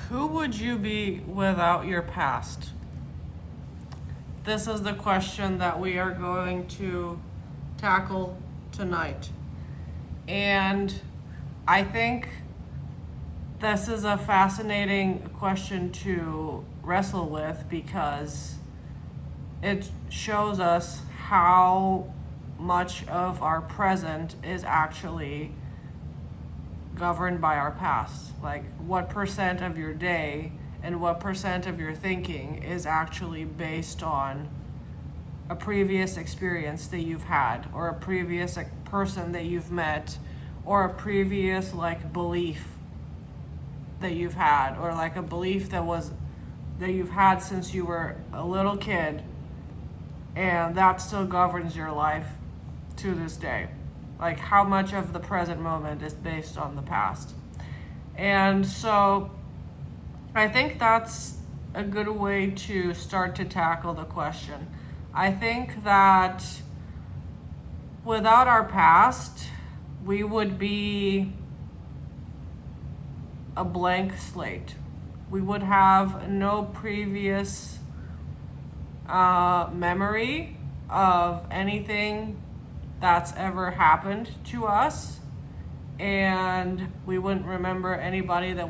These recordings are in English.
Who would you be without your past? This is the question that we are going to tackle tonight. And I think this is a fascinating question to wrestle with because it shows us how much of our present is actually governed by our past. Like, what percent of your day and what percent of your thinking is actually based on a previous experience that you've had, or a previous person that you've met, or a previous belief that you've had, or a belief that you've had since you were a little kid, and that still governs your life to this day. Like, how much of the present moment is based on the past. And so I think that's a good way to start to tackle the question. I think that without our past, we would be a blank slate. We would have no previous memory of anything that's ever happened to us, and we wouldn't remember anybody that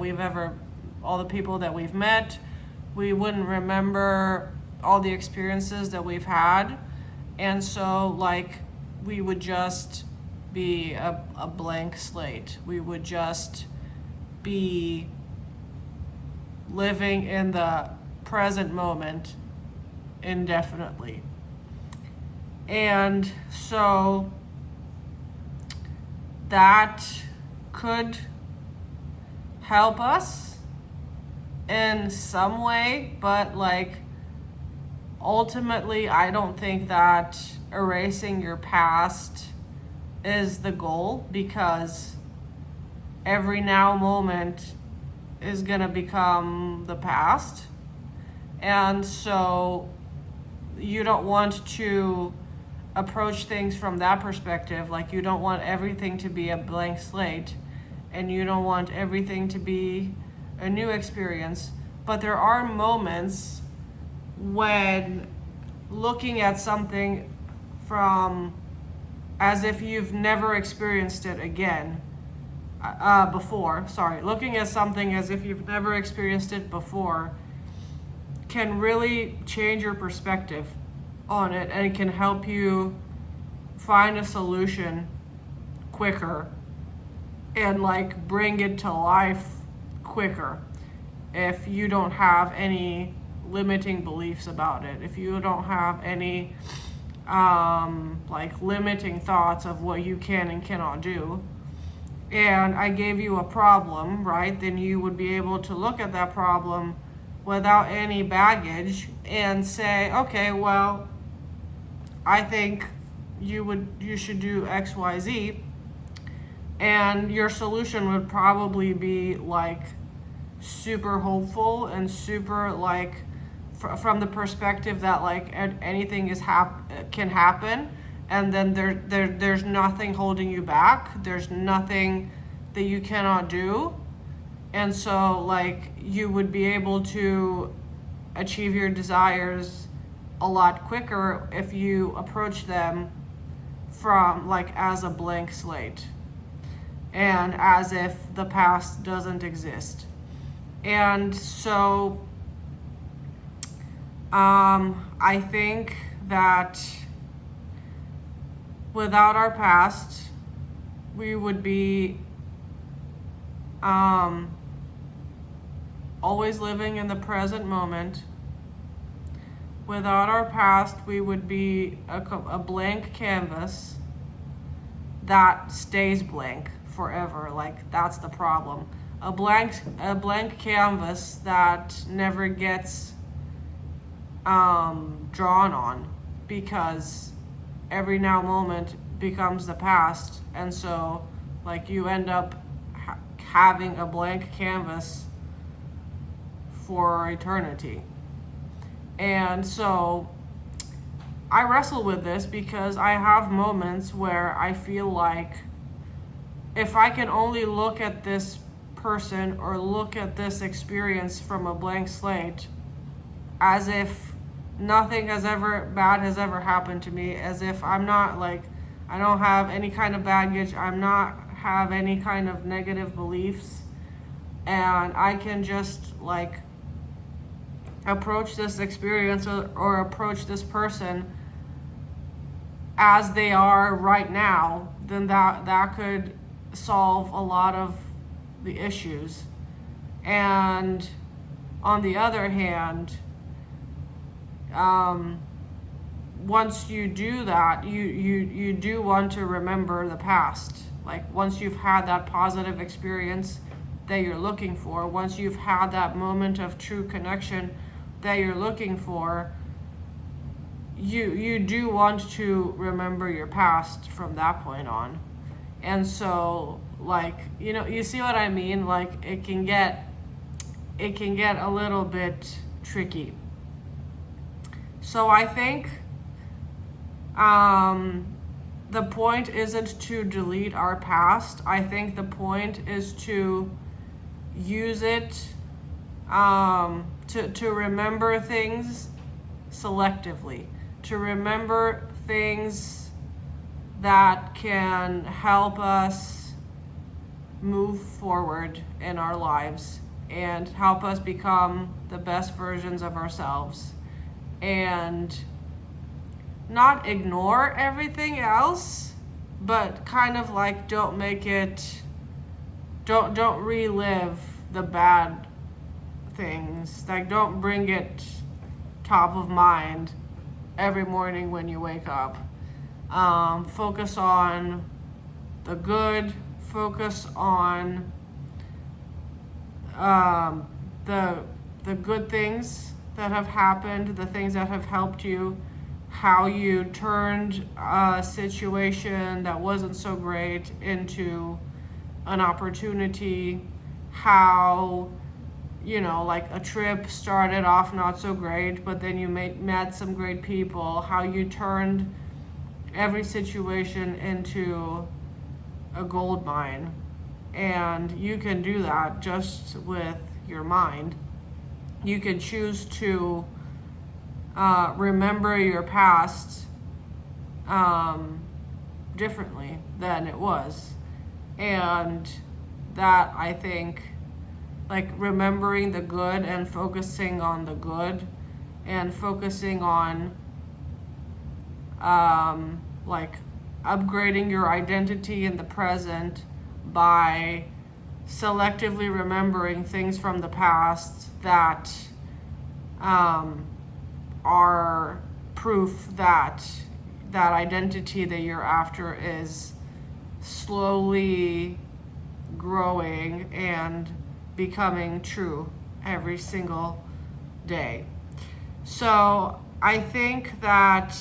all the people that we've met. We wouldn't remember all the experiences that we've had, and so we would just be a blank slate. We would just be living in the present moment indefinitely. And so that could help us in some way, but ultimately, I don't think that erasing your past is the goal, because every now moment is gonna become the past. And so you don't want to approach things from that perspective. You don't want everything to be a blank slate, and you don't want everything to be a new experience. But there are moments when looking at something from as if you've never experienced it again looking at something as if you've never experienced it before can really change your perspective on it, and it can help you find a solution quicker and bring it to life quicker if you don't have any limiting beliefs about it, if you don't have any limiting thoughts of what you can and cannot do, and I gave you a problem, right? Then you would be able to look at that problem without any baggage and say, okay, well, I think you should do XYZ, and your solution would probably be super hopeful and super from the perspective that anything can happen, and then there's nothing holding you back. There's nothing that you cannot do, and so you would be able to achieve your desires a lot quicker if you approach them from as a blank slate, and as if the past doesn't exist. And so I think that without our past, we would be always living in the present moment. Without our past, we would be a blank canvas that stays blank forever. That's the problem. A blank canvas that never gets drawn on, because every now moment becomes the past, and so you end up having a blank canvas for eternity. And so I wrestle with this because I have moments where I feel like if I can only look at this person or look at this experience from a blank slate, as if nothing bad has ever happened to me, as if I'm not like, I don't have any kind of baggage, I'm not have any kind of negative beliefs, and I can just like approach this experience or approach this person as they are right now, then that could solve a lot of the issues. And on the other hand, once you do that, you do want to remember the past. Like once you've had that positive experience that you're looking for, once you've had that moment of true connection that you're looking for, you do want to remember your past from that point on. And so, like, you see what I mean? Like it can get a little bit tricky. So I think the point isn't to delete our past. I think the point is to use it to remember things selectively, to remember things that can help us move forward in our lives and help us become the best versions of ourselves, and not ignore everything else, but kind of like don't relive the bad things. Like don't bring it top of mind every morning when you wake up. Focus on the good, focus on the good things that have happened, the things that have helped you, how you turned a situation that wasn't so great into an opportunity, how, like a trip started off not so great, but then you met some great people, how you turned every situation into a gold mine. And you can do that just with your mind. You can choose to remember your past differently than it was. And that, I think, like remembering the good and focusing on the good and focusing on like upgrading your identity in the present by selectively remembering things from the past that are proof that that identity that you're after is slowly growing and becoming true every single day. So I think that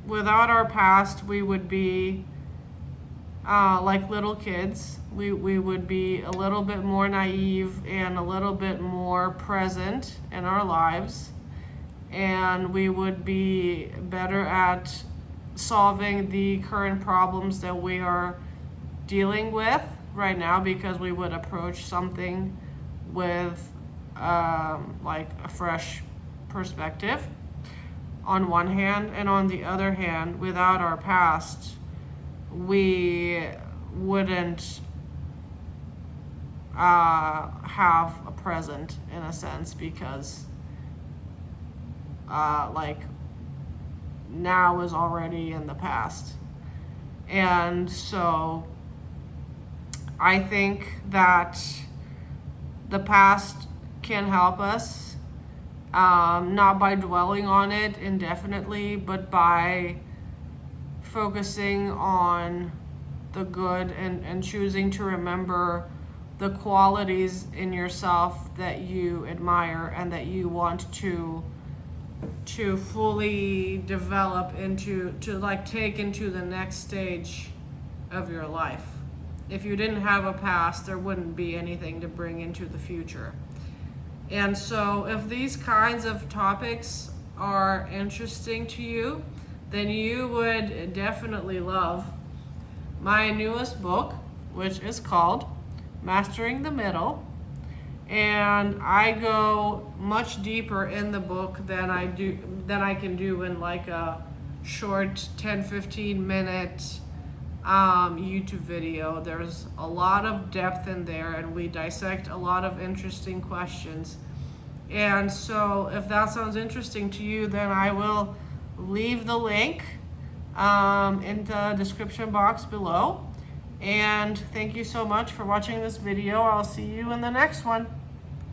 without our past, we would be like little kids. We would be a little bit more naive and a little bit more present in our lives. And we would be better at solving the current problems that we are dealing with right now, because we would approach something with like a fresh perspective on one hand, and on the other hand, without our past, we wouldn't have a present in a sense, because like now is already in the past. And so I think that the past can help us, not by dwelling on it indefinitely, but by focusing on the good and choosing to remember the qualities in yourself that you admire and that you want to fully develop into, to like take into the next stage of your life. If you didn't have a past, there wouldn't be anything to bring into the future. And so if these kinds of topics are interesting to you, then you would definitely love my newest book, which is called Mastering the Middle. And I go much deeper in the book than I can do in like a short 10-15 minute YouTube video. There's a lot of depth in there, and we dissect a lot of interesting questions. And so if that sounds interesting to you, then I will leave the link in the description box below. And thank you so much for watching this video. I'll see you in the next one.